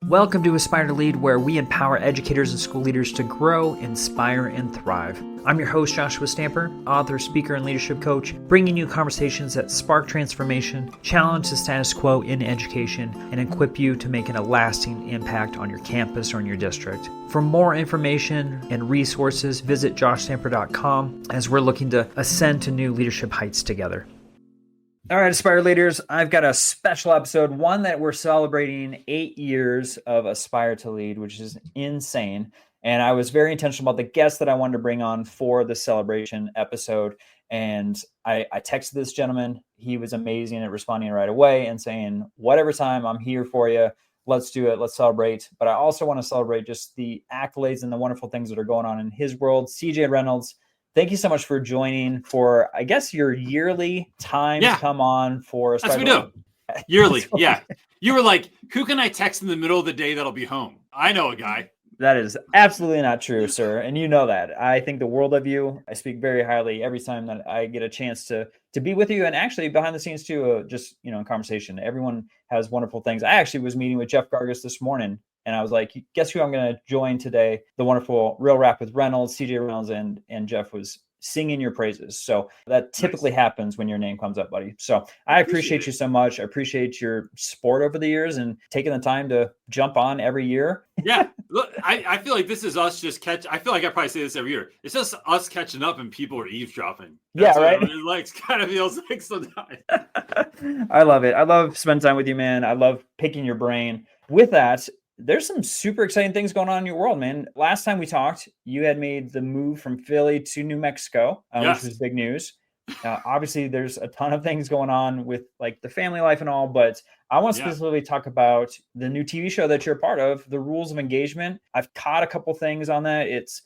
Welcome to Aspire to Lead, where we empower educators and school leaders to grow, inspire, and thrive. I'm your host, Joshua Stamper, author, speaker, and leadership coach, bringing you conversations that spark transformation, challenge the status quo in education, and equip you to make a lasting impact on your campus or in your district. For more information and resources, visit joshstamper.com as we're looking to ascend to new leadership heights together. All right, Aspire leaders, I've got a special episode, one that we're celebrating 8 years of Aspire to Lead, which is insane. And I was very intentional about the guests that I wanted to bring on for the celebration episode. And I texted this gentleman. He was amazing at responding right away and saying, whatever time, I'm here for you. Let's do it. Let's celebrate. But I also want to celebrate just the accolades and the wonderful things that are going on in his world. CJ Reynolds, thank you so much for joining for, I guess, your yearly time to come on for That's what we do. Yearly. Yeah. You were like, who can I text in the middle of the day that'll be home? I know a guy. That is absolutely not true, sir. And you know that. I think the world of you. I speak very highly every time that I get a chance to be with you. And actually behind the scenes too, just, in conversation. Everyone has wonderful things. I actually was meeting with Jeff Gargas this morning. And I was like, guess who I'm going to join today? The wonderful Real Rap with Reynolds, CJ Reynolds, and Jeff was singing your praises. So that typically happens when your name comes up, buddy. So I appreciate you so much. I appreciate your support over the years and taking the time to jump on every year. Yeah. Look, I feel like this is us I feel like I probably say this every year. It's just us catching up and people are eavesdropping. That's right. It kind of feels like sometimes. I love it. I love spending time with you, man. I love picking your brain. With that, there's some super exciting things going on in your world, man. Last time we talked, you had made the move from Philly to New Mexico, which was big news. Obviously, there's a ton of things going on with like the family life and all, but I want to specifically talk about the new TV show that you're a part of, The Rules of Engagement. I've caught a couple things on that. It's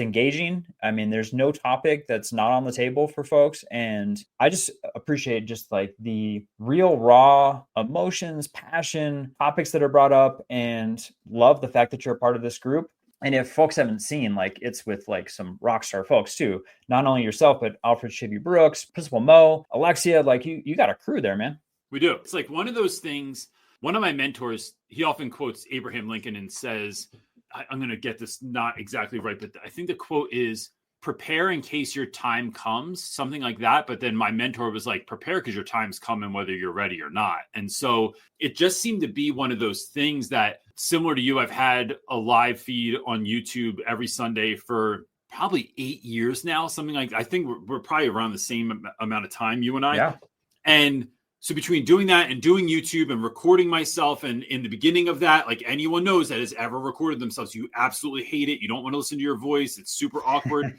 engaging. I mean, there's no topic that's not on the table for folks. And I just appreciate just like the real raw emotions, passion, topics that are brought up, and love the fact that you're a part of this group. And if folks haven't seen, like, it's with like some rock star folks too, not only yourself, but Alfred Chivy Brooks, Principal Mo, Alexia, like you got a crew there, man. We do. It's like one of those things. One of my mentors, he often quotes Abraham Lincoln and says, I'm going to get this not exactly right, but I think the quote is, prepare in case your time comes, something like that. But then my mentor was like, prepare because your time's coming, whether you're ready or not. And so it just seemed to be one of those things that, similar to you, I've had a live feed on YouTube every Sunday for probably 8 years now, something like, I think we're probably around the same amount of time, you and I. Yeah. And so between doing that and doing YouTube and recording myself, and in the beginning of that, like anyone knows that has ever recorded themselves, you absolutely hate it. You don't want to listen to your voice. It's super awkward.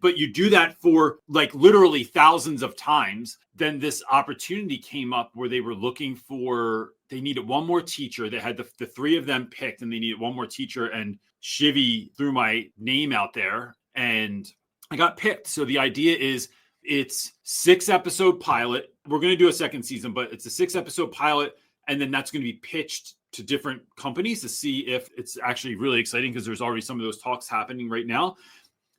But you do that for like literally thousands of times. Then this opportunity came up where they were looking for, they needed one more teacher. They had the three of them picked and they needed one more teacher. And Chivy threw my name out there and I got picked. So the idea is, it's 6-episode pilot. We're going to do a second season, but it's a 6-episode pilot. And then that's going to be pitched to different companies to see if it's actually really exciting, because there's already some of those talks happening right now.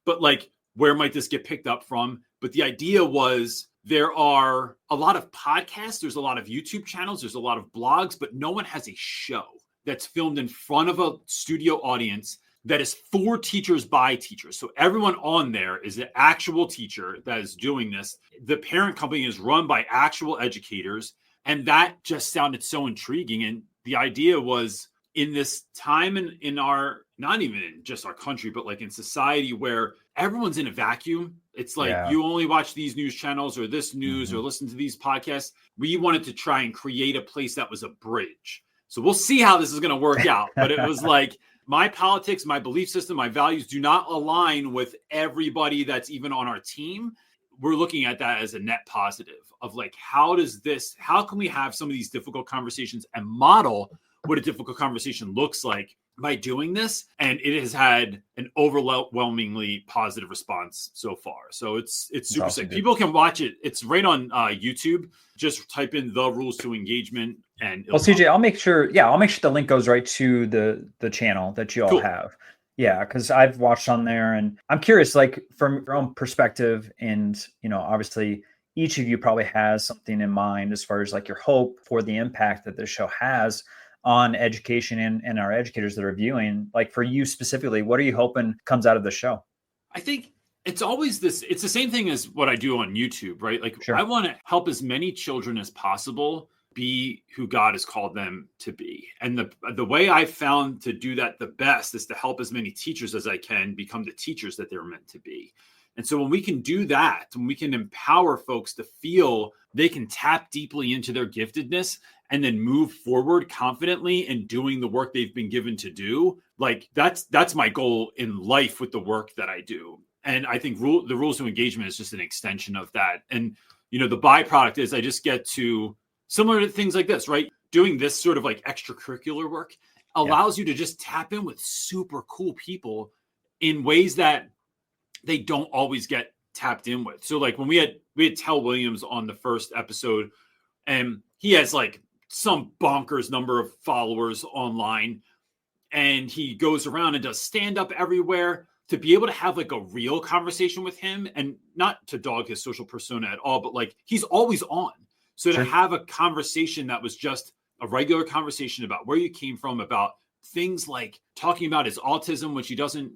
But like, where might this get picked up from? But the idea was, there are a lot of podcasts. There's a lot of YouTube channels. There's a lot of blogs, but no one has a show that's filmed in front of a studio audience that is for teachers by teachers. So everyone on there is an actual teacher that is doing this. The parent company is run by actual educators. And that just sounded so intriguing. And the idea was, in this time in our, not even in just our country, but like in society where everyone's in a vacuum. It's like you only watch these news channels or this news or listen to these podcasts. We wanted to try and create a place that was a bridge. So we'll see how this is going to work out. But it was like, my politics, my belief system, my values do not align with everybody that's even on our team. We're looking at that as a net positive of like, how can we have some of these difficult conversations and model what a difficult conversation looks like by doing this? And it has had an overwhelmingly positive response so far. So it's super awesome, sick. dude. People can watch it. It's right on YouTube. Just type in The Rules to Engagement. And well, CJ, I'll make sure the link goes right to the channel that you all have. Yeah, because I've watched on there, and I'm curious, like, from your own perspective, and obviously each of you probably has something in mind as far as like your hope for the impact that this show has on education and our educators that are viewing. Like for you specifically, what are you hoping comes out of the show? I think it's always this, it's the same thing as what I do on YouTube, right? Like Sure. I want to help as many children as possible be who God has called them to be. And the way I've found to do that the best is to help as many teachers as I can become the teachers that they're meant to be. And so when we can do that, when we can empower folks to feel they can tap deeply into their giftedness and then move forward confidently in doing the work they've been given to do, like that's my goal in life with the work that I do. And I think the rules of engagement is just an extension of that. And, the byproduct is I just get to, similar to things like this, right? Doing this sort of like extracurricular work allows you to just tap in with super cool people in ways that they don't always get tapped in with. So like when we had Tell Williams on the first episode, and he has like some bonkers number of followers online, and he goes around and does stand up everywhere. To be able to have like a real conversation with him, and not to dog his social persona at all, but like he's always on. So to have a conversation that was just a regular conversation about where you came from, about things like talking about his autism, which he doesn't,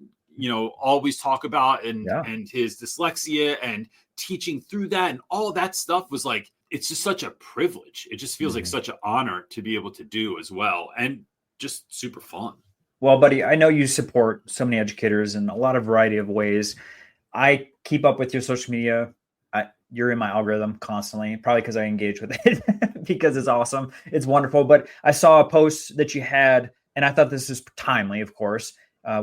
always talk about, and his dyslexia, and teaching through that, and all that stuff was like, it's just such a privilege. It just feels like such an honor to be able to do as well. And just super fun. Well, buddy, I know you support so many educators in a lot of variety of ways. I keep up with your social media. You're in my algorithm constantly, probably because I engage with it because it's awesome. It's wonderful. But I saw a post that you had, and I thought this is timely, of course,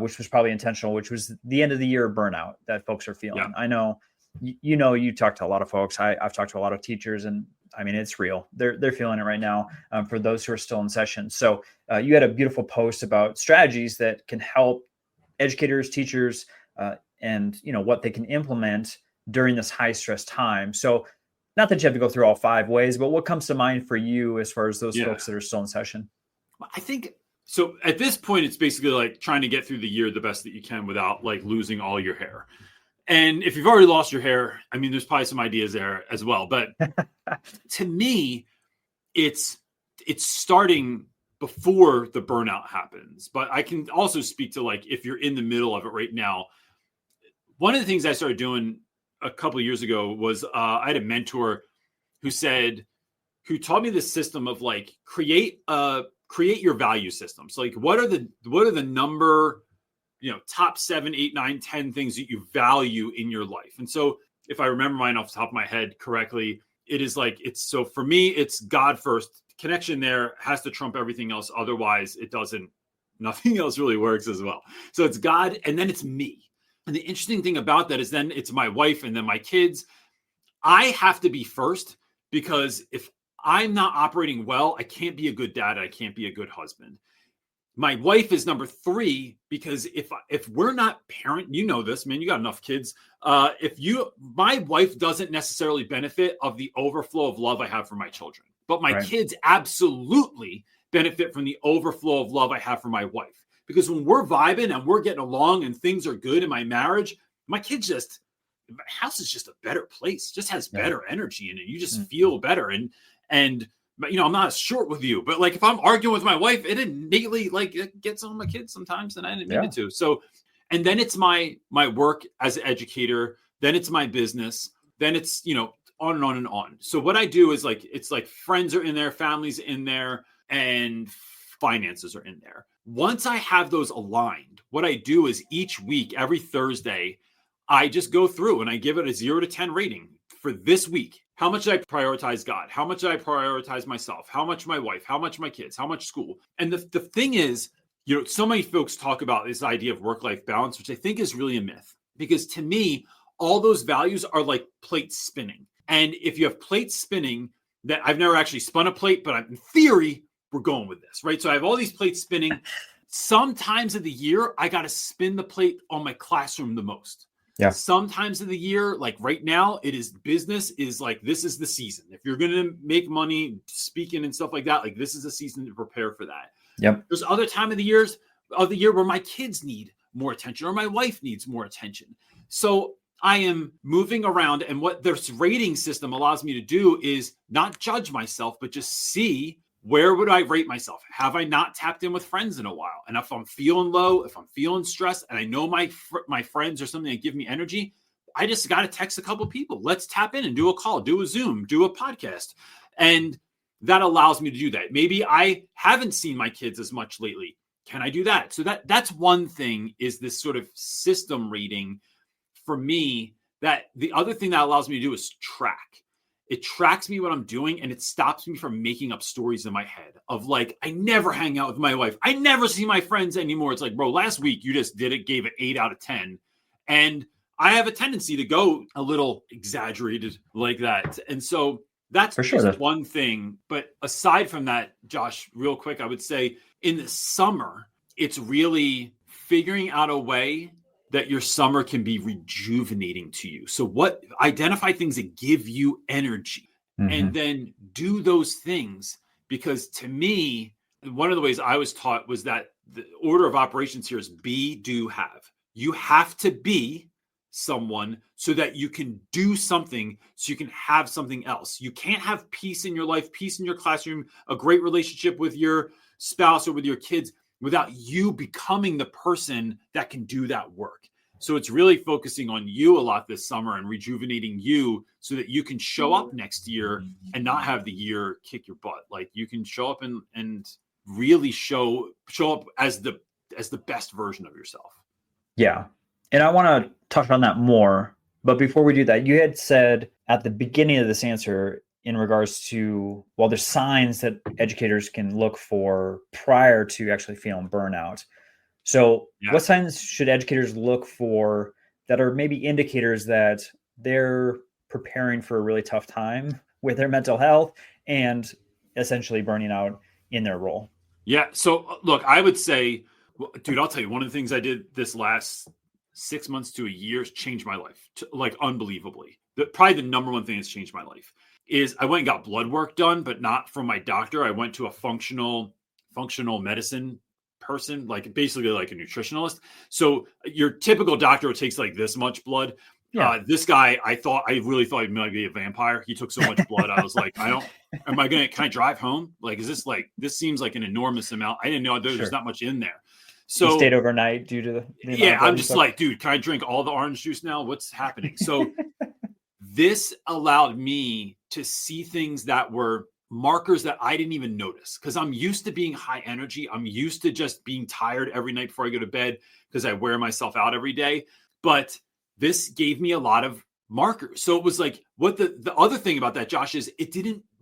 which was probably intentional, which was the end of the year burnout that folks are feeling. Yeah. I know, you talk to a lot of folks. I've talked to a lot of teachers, and I mean, it's real. They're feeling it right now for those who are still in session. So you had a beautiful post about strategies that can help educators, teachers, and what they can implement during this high stress time. So not that you have to go through all 5 ways, but what comes to mind for you as far as those folks that are still in session? I think so. At this point, it's basically like trying to get through the year the best that you can without like losing all your hair. And if you've already lost your hair, I mean, there's probably some ideas there as well. But to me, it's starting before the burnout happens. But I can also speak to like if you're in the middle of it right now. One of the things I started doing a couple of years ago was I had a mentor who taught me this system of like create your value system. So like what are the number, top 7, 8, 9, 10 things that you value in your life. And so if I remember mine off the top of my head correctly, it is like, so for me, it's God first. Connection there has to trump everything else. Otherwise nothing else really works as well. So it's God, and then it's me. And the interesting thing about that is then it's my wife and then my kids. I have to be first, because if I'm not operating well, I can't be a good dad. I can't be a good husband. My wife is number 3, because if we're not parent, this, man, you got enough kids. My wife doesn't necessarily benefit of the overflow of love I have for my children, but my kids absolutely benefit from the overflow of love I have for my wife. Because when we're vibing and we're getting along and things are good in my marriage, my house is just a better place, just has better energy in it. You just feel better. And I'm not short with you, but like if I'm arguing with my wife, it innately like it gets on my kids sometimes, and I didn't mean it to. So, and then it's my work as an educator, then it's my business, then it's, on and on and on. So what I do is like, it's like friends are in there, families in there, and finances are in there. Once I have those aligned, what I do is each week, every Thursday, I just go through and I give it a 0 to 10 rating for this week. How much did I prioritize God? How much did I prioritize myself? How much my wife? How much my kids? How much school? And the thing is, so many folks talk about this idea of work-life balance, which I think is really a myth. Because to me, all those values are like plates spinning. And if you have plates spinning, that I've never actually spun a plate, but in theory, we're going with this, right? So I have all these plates spinning. Sometimes of the year, I got to spin the plate on my classroom the most. Yeah. Sometimes of the year, like right now, business is like, this is the season. If you're going to make money speaking and stuff like that, like this is a season to prepare for that. Yep. There's other time of the year where my kids need more attention or my wife needs more attention. So I am moving around, and what this rating system allows me to do is not judge myself, but just see where would I rate myself? Have I not tapped in with friends in a while? And if I'm feeling low, if I'm feeling stressed, and I know my friends are something that give me energy, I just got to text a couple people. Let's tap in and do a call, do a Zoom, do a podcast. And that allows me to do that. Maybe I haven't seen my kids as much lately. Can I do that? So that's one thing, is this sort of system reading for me. That the other thing that allows me to do is track. It tracks me what I'm doing, and it stops me from making up stories in my head of like, I never hang out with my wife. I never see my friends anymore. It's like, bro, last week you just did it, gave it 8 out of 10. And I have a tendency to go a little exaggerated like that. And so that's For sure. just one thing. But aside from that, Josh, real quick, I would say in the summer, it's really figuring out a way that your summer can be rejuvenating to you. So identify things that give you energy, and then do those things. Because to me, one of the ways I was taught was that the order of operations here is be, do, have. You have to be someone so that you can do something, so you can have something else. You can't have peace in your life, peace in your classroom, a great relationship with your spouse or with your kids without you becoming the person that can do that work. So it's really focusing on you a lot this summer and rejuvenating you so that you can show up next year and not have the year kick your butt. Like, you can show up and really show up as the best version of yourself. Yeah. And I want to touch on that more. But before we do that, you had said at the beginning of this answer in regards to, well, there's signs that educators can look for prior to actually feeling burnout. So what signs should educators look for that are maybe indicators that they're preparing for a really tough time with their mental health and essentially burning out in their role? Yeah. So look, I would say, dude, I'll tell you, one of the things I did this last 6 months to a year changed my life, like unbelievably. Probably the number one thing that's changed my life is I went and got blood work done, but not from my doctor. I went to a functional medicine person, like basically like a nutritionalist. So your typical doctor takes like this much blood. Yeah. This guy, I really thought he might be a vampire. He took so much blood. I was like, can I drive home? Like, this seems like an enormous amount. I didn't know there's not much in there. So you stayed overnight due to the I'm just like, dude, can I drink all the orange juice now? What's happening? So this allowed me to see things that were markers that I didn't even notice, because I'm used to being high energy. I'm used to just being tired every night before I go to bed because I wear myself out every day. But this gave me a lot of markers. So it was like, what the other thing about that, Josh, is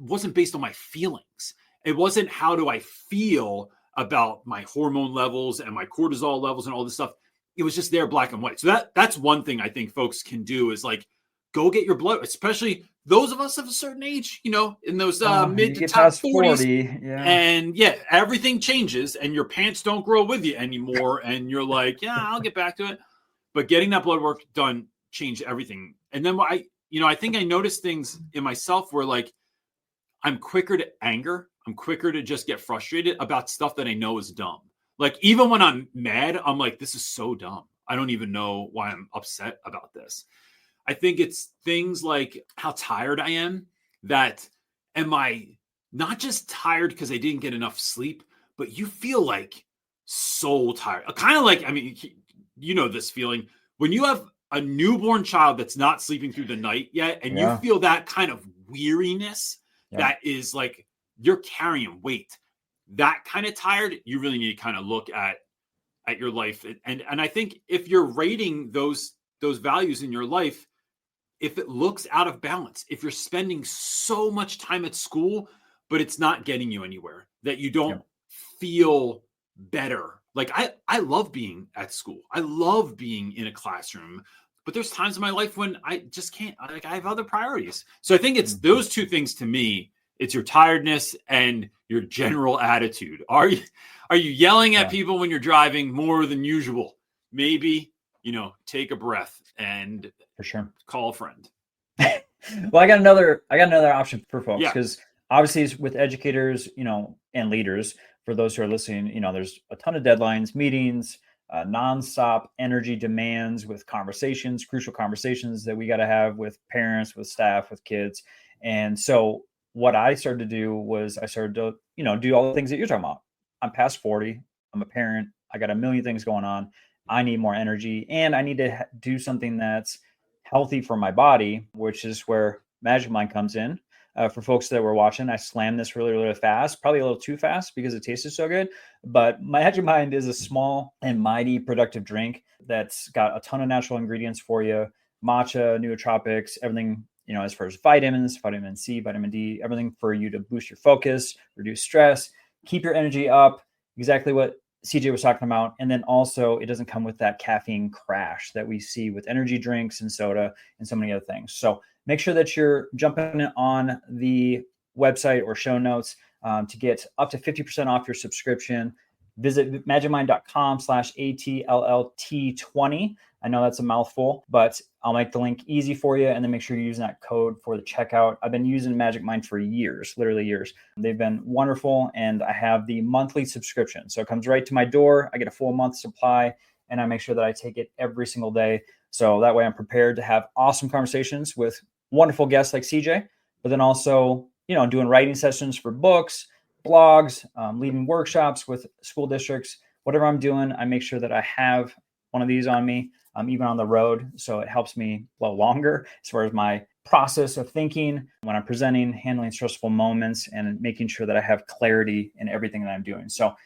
wasn't based on my feelings. It wasn't how do I feel about my hormone levels and my cortisol levels and all this stuff. It was just there, black and white. So that's one thing I think folks can do is like, go get your blood, especially those of us of a certain age, in those mid to top 40s. 40, yeah. And everything changes and your pants don't grow with you anymore. And you're like, I'll get back to it. But getting that blood work done changed everything. And then I think I noticed things in myself where like, I'm quicker to anger. I'm quicker to just get frustrated about stuff that I know is dumb. Like, even when I'm mad, I'm like, this is so dumb. I don't even know why I'm upset about this. I think it's things like how tired I am. Am I not just tired because I didn't get enough sleep, but you feel like so tired. Kind of like, this feeling when you have a newborn child that's not sleeping through the night yet, and you feel that kind of weariness that is like you're carrying weight. That kind of tired, you really need to kind of look at your life. And I think if you're rating those values in your life, if it looks out of balance, if you're spending so much time at school, but it's not getting you anywhere, that you don't feel better. Like I love being at school. I love being in a classroom, but there's times in my life when I just can't, like I have other priorities. So I think it's those two things to me. It's your tiredness and your general attitude. Are you yelling at people when you're driving more than usual? Maybe, take a breath and for sure call a friend. Well, I got another option for folks, because obviously with educators, and leaders, for those who are listening, there's a ton of deadlines, meetings, nonstop energy demands with crucial conversations that we got to have with parents, with staff, with kids. And so what I started to do was I started to, do all the things that you're talking about. I'm past 40. I'm a parent. I got a million things going on. I need more energy, and I need to do something that's healthy for my body, which is where Magic Mind comes in. For folks that were watching, I slammed this really, really fast, probably a little too fast because it tasted so good. But Magic Mind is a small and mighty productive drink that's got a ton of natural ingredients for you. Matcha, nootropics, everything, as far as vitamins, vitamin C, vitamin D, everything for you to boost your focus, reduce stress, keep your energy up, exactly what CJ was talking about. And then also it doesn't come with that caffeine crash that we see with energy drinks and soda and so many other things. So make sure that you're jumping on the website or show notes to get up to 50% off your subscription. Visit magicmind.com/ATLLT20. I know that's a mouthful, but I'll make the link easy for you. And then make sure you're using that code for the checkout. I've been using Magic Mind for years, literally years. They've been wonderful. And I have the monthly subscription. So it comes right to my door. I get a full month supply, and I make sure that I take it every single day. So that way I'm prepared to have awesome conversations with wonderful guests like CJ, but then also, doing writing sessions for books, blogs, leading workshops with school districts, whatever I'm doing, I make sure that I have one of these on me, even on the road. So it helps me flow longer as far as my process of thinking when I'm presenting, handling stressful moments, and making sure that I have clarity in everything that I'm doing. So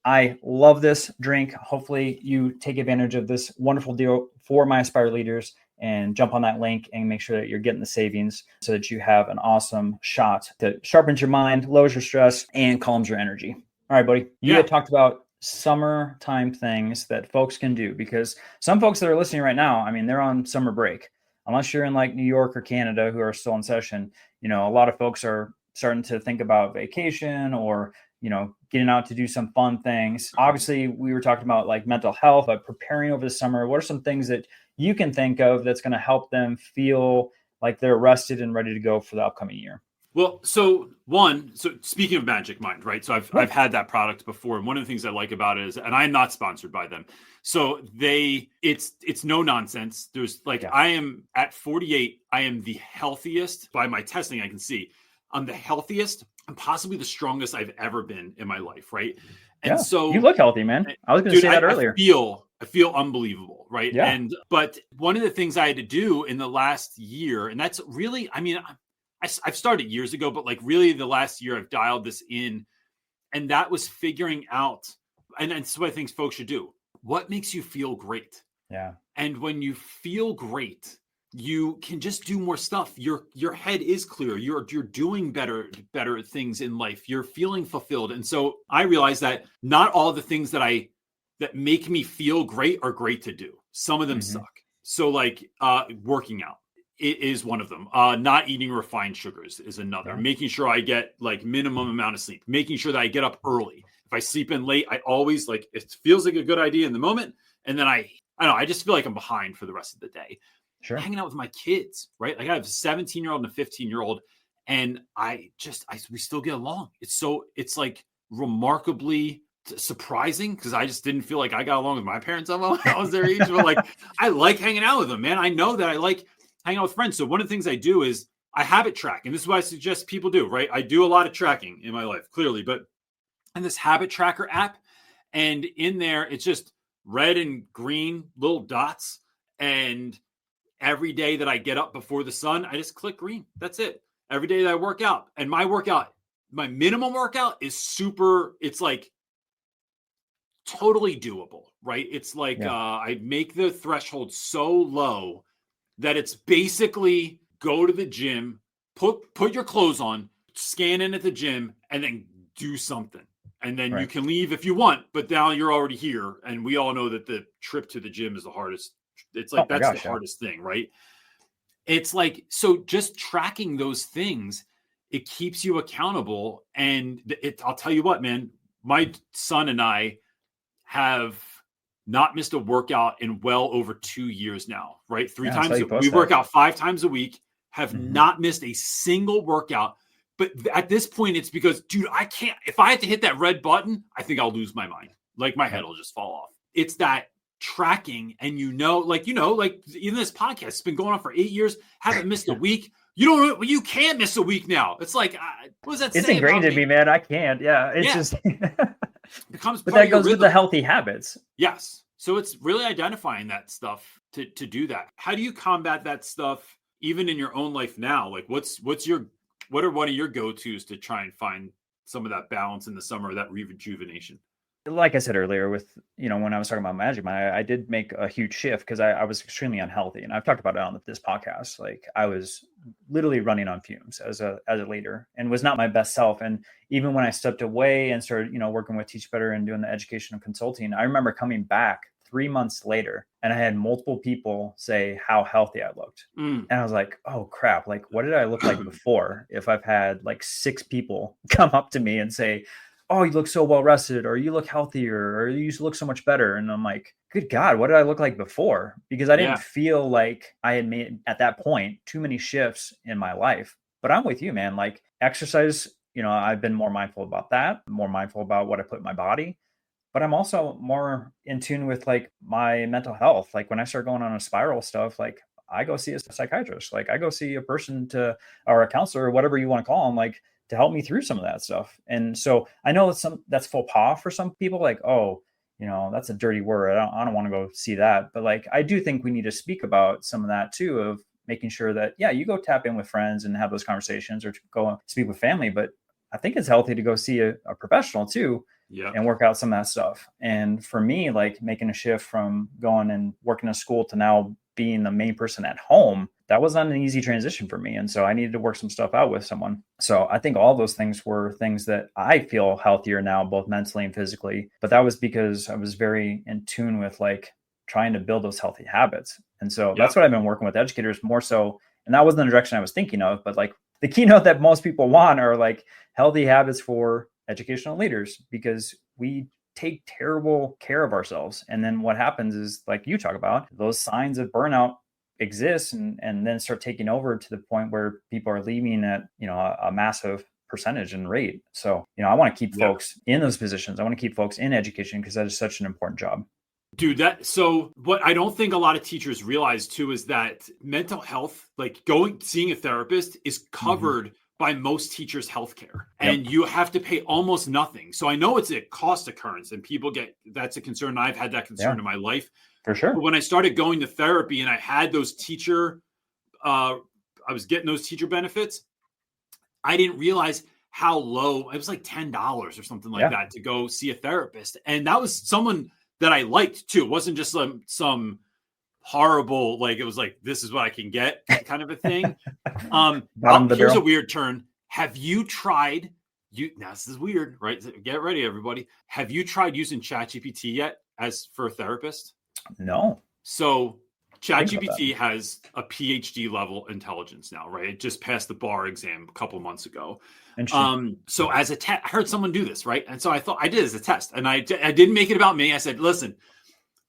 I love this drink. Hopefully you take advantage of this wonderful deal for my Aspire leaders and jump on that link and make sure that you're getting the savings so that you have an awesome shot that sharpens your mind, lowers your stress, and calms your energy. All right, buddy. You had talked about summertime things that folks can do, because some folks that are listening right now, they're on summer break. Unless you're in like New York or Canada who are still in session, a lot of folks are starting to think about vacation or getting out to do some fun things. Obviously, we were talking about like mental health, but preparing over the summer, what are some things that you can think of that's going to help them feel like they're rested and ready to go for the upcoming year? Well, so speaking of Magic Mind, right? So I've had that product before. And one of the things I like about it is, and I'm not sponsored by them. So it's no nonsense. There's I am at 48. I am the healthiest by my testing. I can see I'm the healthiest and possibly the strongest I've ever been in my life. Right. And so you look healthy, man. I was going to say that earlier. I feel unbelievable. Right. Yeah. But one of the things I had to do in the last year, and that's really, I've started years ago, but really the last year I've dialed this in, and that was figuring out, and that's what I think folks should do. What makes you feel great? Yeah. And when you feel great, you can just do more stuff. Your head is clear. You're doing better things in life. You're feeling fulfilled. And so I realized that not all the things that make me feel great are great to do. Some of them suck. So working out. It is one of them. Not eating refined sugars is another. Yeah. Making sure I get minimum amount of sleep. Making sure that I get up early. If I sleep in late, I always it feels like a good idea in the moment. And then I just feel like I'm behind for the rest of the day. Sure. Hanging out with my kids, right? I have a 17-year-old and a 15-year-old, and we still get along. It's remarkably surprising because I just didn't feel like I got along with my parents when I was their age. But I like hanging out with them, man. I know that I like hang out with friends. So one of the things I do is I habit track. And this is what I suggest people do, right? I do a lot of tracking in my life, clearly, but in this habit tracker app, and in there, it's just red and green little dots. And every day that I get up before the sun, I just click green. That's it. Every day that I work out, and my minimum workout is it's totally doable, right? It's I make the threshold so low that it's basically go to the gym, put your clothes on, scan in at the gym, and then do something. And then you can leave if you want, but now you're already here. And we all know that the trip to the gym is the hardest. It's the hardest thing, right? It's so just tracking those things, it keeps you accountable. And I'll tell you what, man, my son and I have not missed a workout in well over 2 years now, right? 3 times. We work out 5 times a week, have not missed a single workout. But at this point, it's because, dude, I can't, if I have to hit that red button, I think I'll lose my mind. My head will just fall off. It's that tracking. And even this podcast, it's been going on for 8 years, haven't missed a week. you can't miss a week now. It's like, what does that It's say ingrained about in me, man. I can't. Yeah. It's just, becomes but part that of your goes with rhythm. the healthy habits. Yes. So it's really identifying that stuff to do that. How do you combat that stuff even in your own life now? Like what are one of your go-tos to try and find some of that balance in the summer, that rejuvenation? Like I said earlier, with, when I was talking about magic, I did make a huge shift because I was extremely unhealthy, and I've talked about it on this podcast. Like I was literally running on fumes as a leader, and was not my best self. And even when I stepped away and started, working with Teach Better and doing the education and consulting, I remember coming back 3 months later, and I had multiple people say how healthy I looked. And I was like, oh crap, like what did I look like before? If I've had like 6 people come up to me and say, oh, you look so well rested, or you look healthier, or you look so much better. And I'm like, good God, what did I look like before? Because I didn't feel like I had made, at that point, too many shifts in my life. But I'm with you, man. Like exercise, I've been more mindful about that, more mindful about what I put in my body. But I'm also more in tune with like my mental health. Like when I start going on a spiral stuff, like I go see a psychiatrist, like I go see a person or a counselor, or whatever you want to call them, like to help me through some of that stuff. And so I know that's faux pas for some people, like, oh, that's a dirty word. I don't want to go see that. But like, I do think we need to speak about some of that too, of making sure that, you go tap in with friends and have those conversations, or go speak with family. But I think it's healthy to go see a professional too, and work out some of that stuff. And for me, like making a shift from going and working in a school to now being the main person at home, that was not an easy transition for me. And so I needed to work some stuff out with someone. So I think all those things were things that I feel healthier now, both mentally and physically. But that was because I was very in tune with like trying to build those healthy habits. And so that's what I've been working with educators more so. And that wasn't the direction I was thinking of, but like the keynote that most people want are like healthy habits for educational leaders, because we take terrible care of ourselves. And then what happens is, like you talk about, those signs of burnout exist and then start taking over to the point where people are leaving at, a massive percentage and rate. So, I want to keep folks in those positions. I want to keep folks in education because that is such an important job. Dude, so what I don't think a lot of teachers realize too is that mental health, like seeing a therapist, is covered by most teachers' healthcare, and you have to pay almost nothing. So I know it's a cost occurrence, and that's a concern. I've had that concern in my life. For sure. But when I started going to therapy and I had those I was getting those teacher benefits, I didn't realize how low. It was like $10 or something like that to go see a therapist. And that was someone that I liked too. It wasn't just some horrible, like it was like, this is what I can get kind of a thing. Here's a weird turn. Have you tried, now this is weird, right? Get ready, everybody. Have you tried using ChatGPT yet for a therapist? No. So ChatGPT has a PhD level intelligence now, right? It just passed the bar exam a couple months ago. So as a test, I heard someone do this, right? And so I thought I did it as a test, and I didn't make it about me. I said, listen,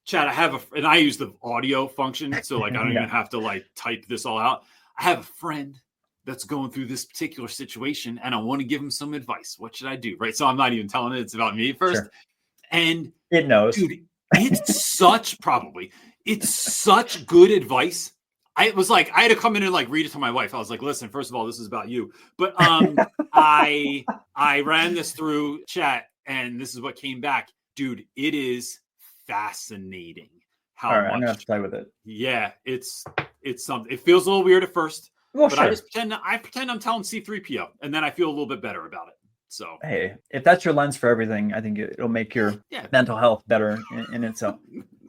Chat, and I use the audio function. So like, I don't even have to like type this all out. I have a friend that's going through this particular situation and I want to give him some advice. What should I do? Right. So I'm not even telling it. It's about me first. Sure. And it knows. Dude, it's such good advice. I was like, I had to come in and like read it to my wife. I was like, listen, first of all, this is about you. But I ran this through chat and this is what came back. Dude, it is fascinating how much. I'm gonna have to play with it. Yeah, it's something. It feels a little weird at first, but sure. I pretend I'm telling C3PO, and then I feel a little bit better about it. So hey, if that's your lens for everything, I think it'll make your mental health better in itself.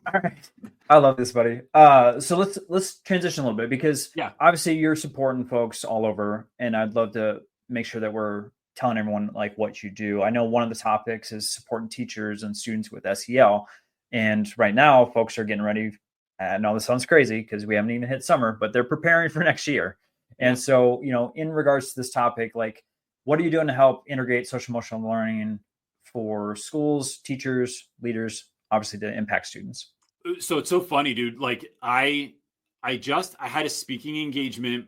All right, I love this, buddy. So let's transition a little bit, because obviously you're supporting folks all over, and I'd love to make sure that we're telling everyone like what you do. I know one of the topics is supporting teachers and students with SEL. And right now, folks are getting ready. I know this sounds crazy because we haven't even hit summer, but they're preparing for next year. And so, in regards to this topic, like, what are you doing to help integrate social emotional learning for schools, teachers, leaders, obviously to impact students? So it's so funny, dude. Like I had a speaking engagement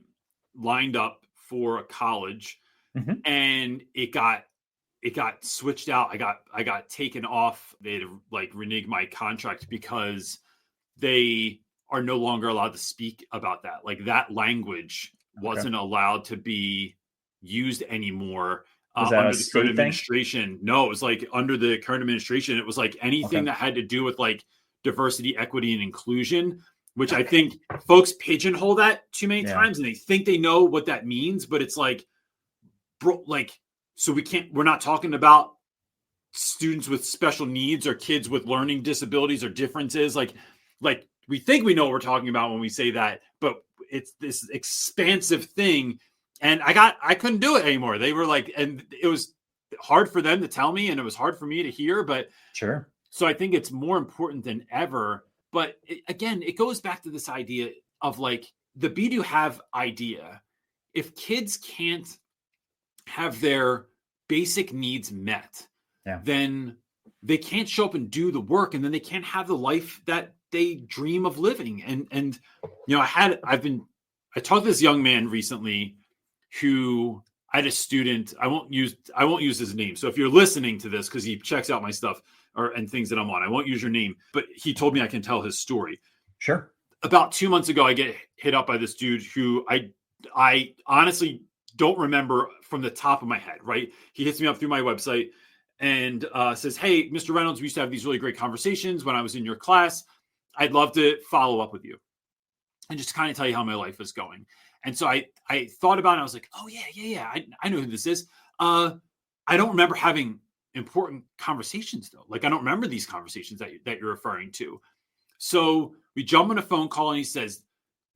lined up for a college, and it got switched out. I got taken off. They had to like renege my contract because they are no longer allowed to speak about that. Like that language wasn't allowed to be used anymore Was that a under the current state thing? administration. No, it was like under the current administration. It was like anything Okay. that had to do with like diversity, equity, and inclusion, which I think folks pigeonhole that too many times, and they think they know what that means, but it's like, bro, like, so we're not talking about students with special needs or kids with learning disabilities or differences. Like we think we know what we're talking about when we say that, but it's this expansive thing. And I couldn't do it anymore. They were like, and it was hard for them to tell me, and it was hard for me to hear, but sure. So I think it's more important than ever. But again, it goes back to this idea of like the be do have idea. If kids can't have their basic needs met, then they can't show up and do the work, and then they can't have the life that they dream of living. And you know, I talked to this young man recently who I had a student. I won't use his name. So if you're listening to this, because he checks out my stuff and things that I'm on, I won't use your name, but he told me I can tell his story. Sure. About 2 months ago, I get hit up by this dude who I honestly don't remember from the top of my head, right? He hits me up through my website and says, "Hey, Mr. Reynolds, we used to have these really great conversations when I was in your class. I'd love to follow up with you and just kind of tell you how my life is going." And so I thought about it. I was like, "Oh yeah. I know who this is." I don't remember having important conversations though. Like I don't remember these conversations that you're referring to. So we jump on a phone call and he says,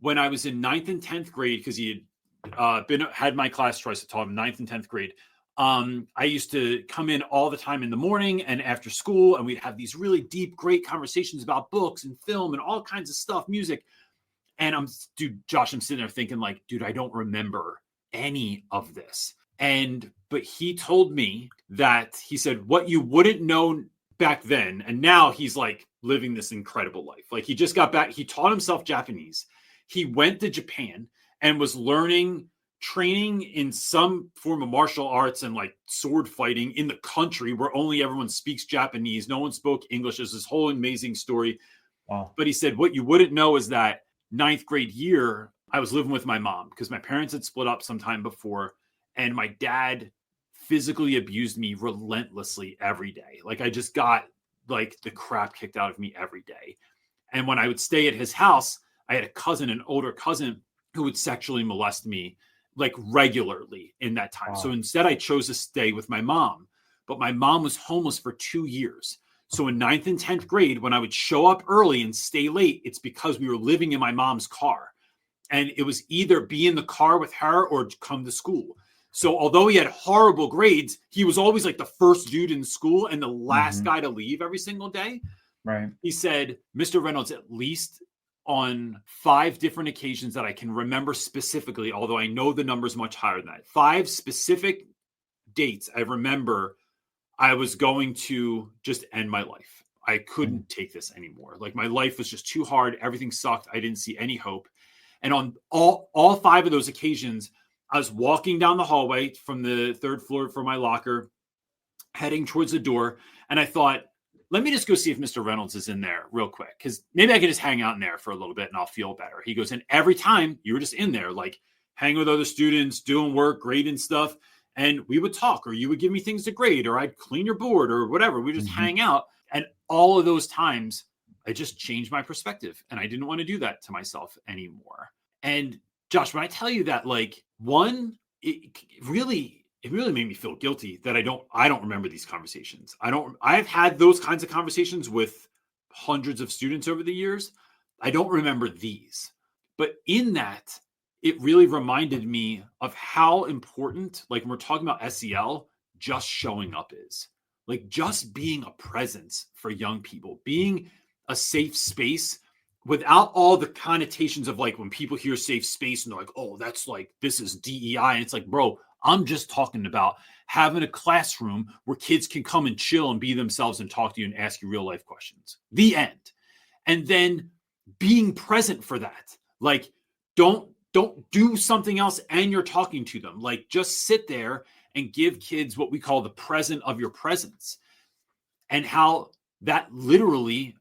when I was in 9th and 10th grade, because he had had my class twice, I taught him 9th and 10th grade. I used to come in all the time in the morning and after school, and we'd have these really deep, great conversations about books and film and all kinds of stuff, music. And Josh, I'm sitting there thinking like, dude, I don't remember any of this. But he told me that he said, what you wouldn't know back then, and now he's like living this incredible life. Like he just got back, he taught himself Japanese. He went to Japan and was training in some form of martial arts and like sword fighting in the country where only everyone speaks Japanese. No one spoke English. There's this whole amazing story. Wow. But he said, what you wouldn't know is that 9th grade year, I was living with my mom because my parents had split up sometime before, and my dad physically abused me relentlessly every day. Like I just got like the crap kicked out of me every day. And when I would stay at his house, I had an older cousin who would sexually molest me like regularly in that time. Wow. So instead I chose to stay with my mom, but my mom was homeless for 2 years. So in 9th and 10th grade, when I would show up early and stay late, it's because we were living in my mom's car. And it was either be in the car with her or come to school. So although he had horrible grades, he was always like the first dude in school and the last guy to leave every single day. Right. He said, Mr. Reynolds, at least on 5 different occasions that I can remember specifically, although I know the number is much higher than that, 5 specific dates I remember I was going to just end my life. I couldn't take this anymore. Like my life was just too hard. Everything sucked. I didn't see any hope. And on all 5 of those occasions, I was walking down the hallway from the 3rd floor for my locker, heading towards the door. And I thought, let me just go see if Mr. Reynolds is in there real quick, because maybe I could just hang out in there for a little bit and I'll feel better. He goes, and every time you were just in there, like hanging with other students, doing work, grading stuff. And we would talk, or you would give me things to grade, or I'd clean your board or whatever. We just hang out. And all of those times, I just changed my perspective. And I didn't want to do that to myself anymore. And Josh, when I tell you that, like, one, it really made me feel guilty that I don't remember these conversations. I've had those kinds of conversations with hundreds of students over the years. I don't remember these, but in that, it really reminded me of how important, like when we're talking about SEL, just showing up is. Like just being a presence for young people, being a safe space without all the connotations of like when people hear safe space and they're like, oh, that's like, this is DEI. And it's like, bro, I'm just talking about having a classroom where kids can come and chill and be themselves and talk to you and ask you real life questions. The end. And then being present for that. Like, don't do something else and you're talking to them. Like, just sit there and give kids what we call the present of your presence. And how that literally,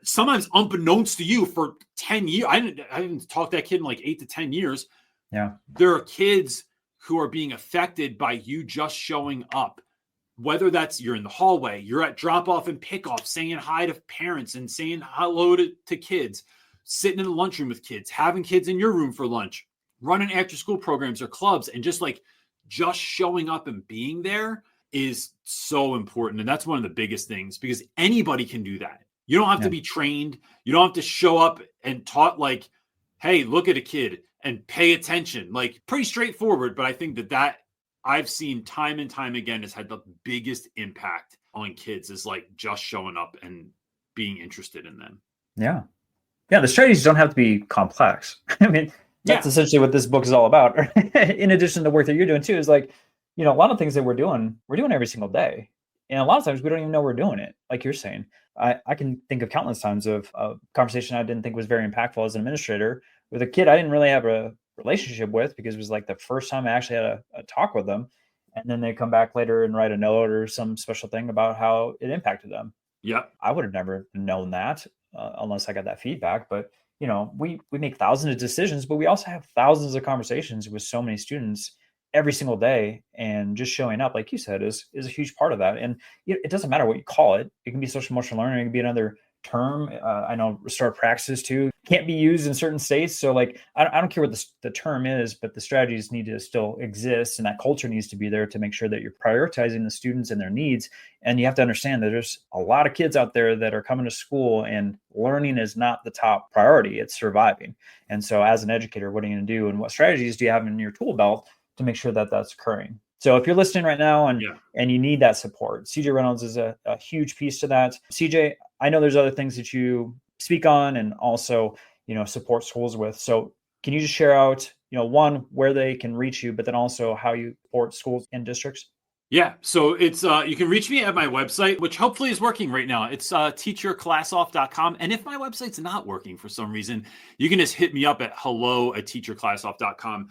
sometimes unbeknownst to you for 10 years, I didn't talk to that kid in like 8 to 10 years. Yeah. There are kids who are being affected by you just showing up. Whether that's you're in the hallway, you're at drop off and pick off, saying hi to parents and saying hello to kids, sitting in the lunchroom with kids, having kids in your room for lunch, running after school programs or clubs, and just showing up and being there is so important. And that's one of the biggest things, because anybody can do that. You don't have to be trained. You don't have to show up and taught like, hey, look at a kid and pay attention. Like, pretty straightforward. But I think that I've seen time and time again has had the biggest impact on kids, is like just showing up and being interested in them. Yeah. Yeah. The strategies don't have to be complex. I mean, that's essentially what this book is all about. In addition to the work that you're doing too, is like, a lot of things that we're doing every single day. And a lot of times we don't even know we're doing it. Like you're saying, I can think of countless times of a conversation I didn't think was very impactful as an administrator with a kid I didn't really have a relationship with, because it was like the first time I actually had a talk with them. And then they come back later and write a note or some special thing about how it impacted them. Yeah. I would have never known that unless I got that feedback. But, we make thousands of decisions, but we also have thousands of conversations with so many students every single day. And just showing up, like you said, is a huge part of that. And it doesn't matter what you call it. It can be social emotional learning. It can be another term. I know restorative practices too can't be used in certain states. So like, I don't care what the term is, but the strategies need to still exist, and that culture needs to be there to make sure that you're prioritizing the students and their needs. And you have to understand that there's a lot of kids out there that are coming to school and learning is not the top priority. It's surviving. And so as an educator, what are you going to do? And what strategies do you have in your tool belt to make sure that that's occurring? So if you're listening right now and you need that support, CJ Reynolds is a huge piece to that. CJ, I know there's other things that you speak on and also, support schools with. So can you just share out, one, where they can reach you, but then also how you support schools and districts? Yeah. So it's, you can reach me at my website, which hopefully is working right now. It's teachyourclassoff.com. And if my website's not working for some reason, you can just hit me up at hello@teachyourclassoff.com.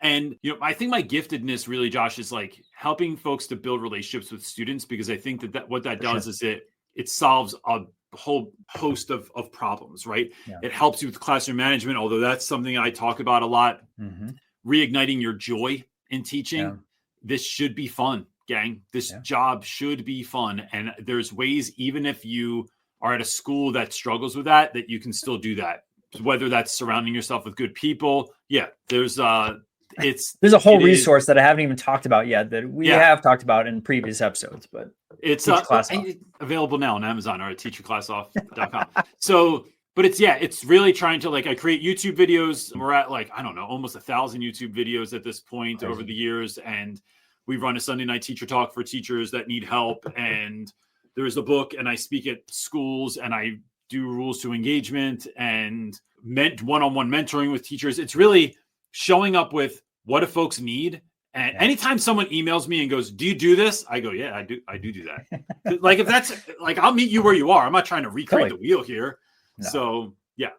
And, I think my giftedness really, Josh, is like helping folks to build relationships with students, because I think that what that does is it solves a whole host of problems, right? Yeah. It helps you with classroom management, although that's something I talk about a lot. Mm-hmm. Reigniting your joy in teaching. Yeah. This should be fun, gang. This job should be fun. And there's ways, even if you are at a school that struggles with that you can still do that. Whether that's surrounding yourself with good people. Yeah, there's a whole resource that I haven't even talked about yet that we have talked about in previous episodes, but it's available now on Amazon or at teachyourclassoff.com. So, but it's really trying to I create YouTube videos. We're at almost 1,000 YouTube videos at this point over the years. And we run a Sunday night teacher talk for teachers that need help. And there's a book, and I speak at schools, and I do rules to engagement and one-on-one mentoring with teachers. It's really showing up with what do folks need. And anytime someone emails me and goes, do you do this? I go, yeah, I do that. If that's I'll meet you where you are. I'm not trying to recreate the wheel here. No. So yeah.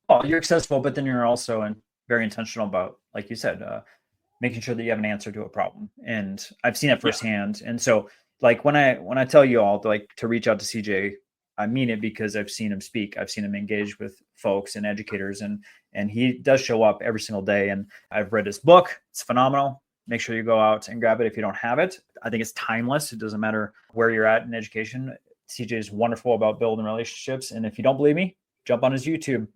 Well, you're accessible, but then you're also very intentional about, like you said, making sure that you have an answer to a problem. And I've seen it firsthand. And so when I tell you all to reach out to CJ, I mean it, because I've seen him speak. I've seen him engage with folks and educators, and he does show up every single day. And I've read his book. It's phenomenal. Make sure you go out and grab it if you don't have it. I think it's timeless. It doesn't matter where you're at in education. CJ is wonderful about building relationships. And if you don't believe me, jump on his YouTube.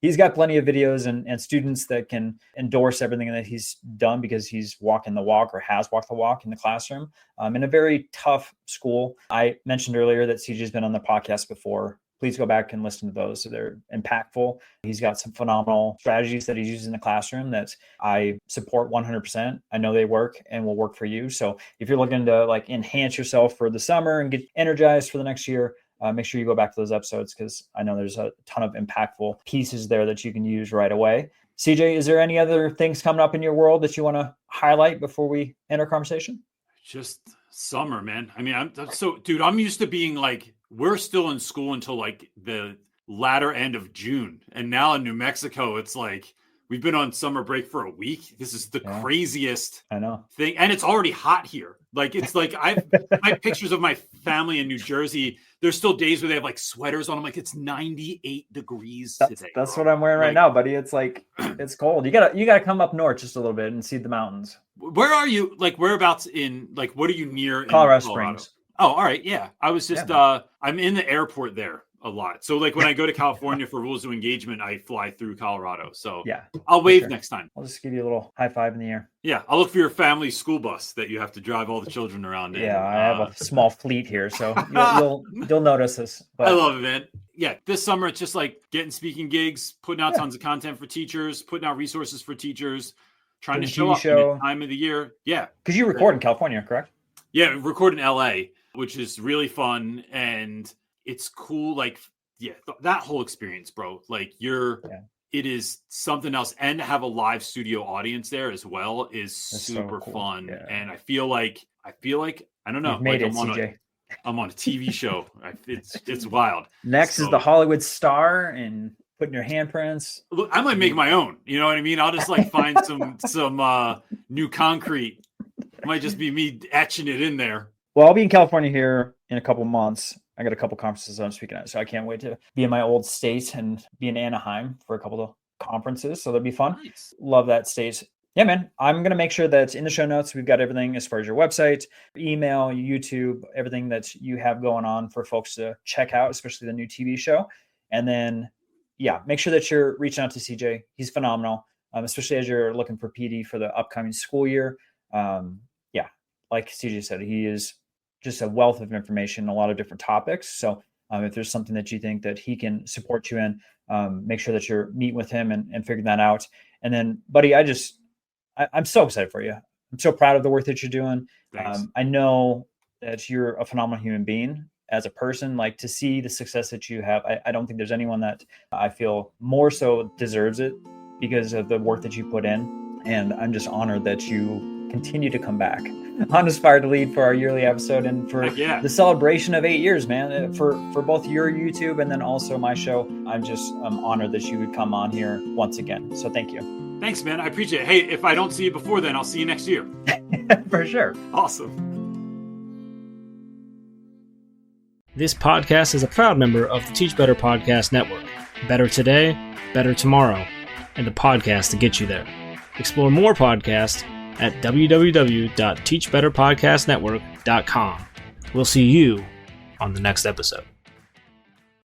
He's got plenty of videos and students that can endorse everything that he's done, because he's walking the walk, or has walked the walk in the classroom in a very tough school. I mentioned earlier that CJ's been on the podcast before. Please go back and listen to those. So they're impactful. He's got some phenomenal strategies that he's used in the classroom that I support 100%. I know they work and will work for you. So if you're looking to enhance yourself for the summer and get energized for the next year, make sure you go back to those episodes, because I know there's a ton of impactful pieces there that you can use right away. CJ, is there any other things coming up in your world that you want to highlight before we end our conversation? Just summer, man. I mean, I'm used to being we're still in school until the latter end of June. And now in New Mexico, it's We've been on summer break for a week. This is the craziest thing. And it's already hot here. Like, it's like I have pictures of my family in New Jersey. There's still days where they have like sweaters on. I'm like, it's 98 degrees today. That's what I'm wearing right now, buddy. It's like, it's cold. You gotta come up north just a little bit and see the mountains. Where are you? Like, whereabouts in, like, what are you near? Colorado Springs. Oh, all right. Yeah. I was just, I'm in the airport there a lot. So like when I go to California for rules of engagement, I fly through Colorado. So yeah, I'll wave next time. I'll just give you a little high five in the air. Yeah. I'll look for your family school bus that you have to drive all the children around in. Yeah. I have a small fleet here, so you'll notice this. But I love it, man. Yeah. This summer, it's just like getting speaking gigs, putting out tons of content for teachers, putting out resources for teachers, trying to show up in the time of the year. Yeah. Because you record in California, correct? Yeah. Record in LA, which is really fun. And it's cool. Like, that whole experience, bro. Like it is something else. And to have a live studio audience there as well is super fun. Yeah. And I feel like, I don't know. Made it, CJ. I'm on a TV show. It's wild. Next is the Hollywood star and putting your handprints. Look, I might make my own. You know what I mean? I'll just like find some new concrete. It might just be me etching it in there. Well, I'll be in California here in a couple months. I got a couple conferences I'm speaking at, so I can't wait to be in my old state and be in Anaheim for a couple of conferences. So that'll be fun. Nice. Love that state. Yeah, man. I'm going to make sure that in the show notes, we've got everything as far as your website, email, YouTube, everything that you have going on for folks to check out, especially the new TV show. And then, make sure that you're reaching out to CJ. He's phenomenal, especially as you're looking for PD for the upcoming school year. Like CJ said, he is just a wealth of information, a lot of different topics. So if there's something that you think that he can support you in, make sure that you're meeting with him and figuring that out. And then, buddy, I'm so excited for you. I'm so proud of the work that you're doing. I know that you're a phenomenal human being as a person. Like, to see the success that you have, I don't think there's anyone that I feel more so deserves it because of the work that you put in. And I'm just honored that you continue to come back on Aspire to Lead for our yearly episode and for the celebration of 8 years, man, for both your YouTube and then also my show. I'm honored that you would come on here once again. So thank you. Thanks, man. I appreciate it. Hey, if I don't see you before then, I'll see you next year. For sure. Awesome. This podcast is a proud member of the Teach Better Podcast Network. Better today, better tomorrow, and the podcast to get you there. Explore more podcasts at www.teachbetterpodcastnetwork.com. We'll see you on the next episode.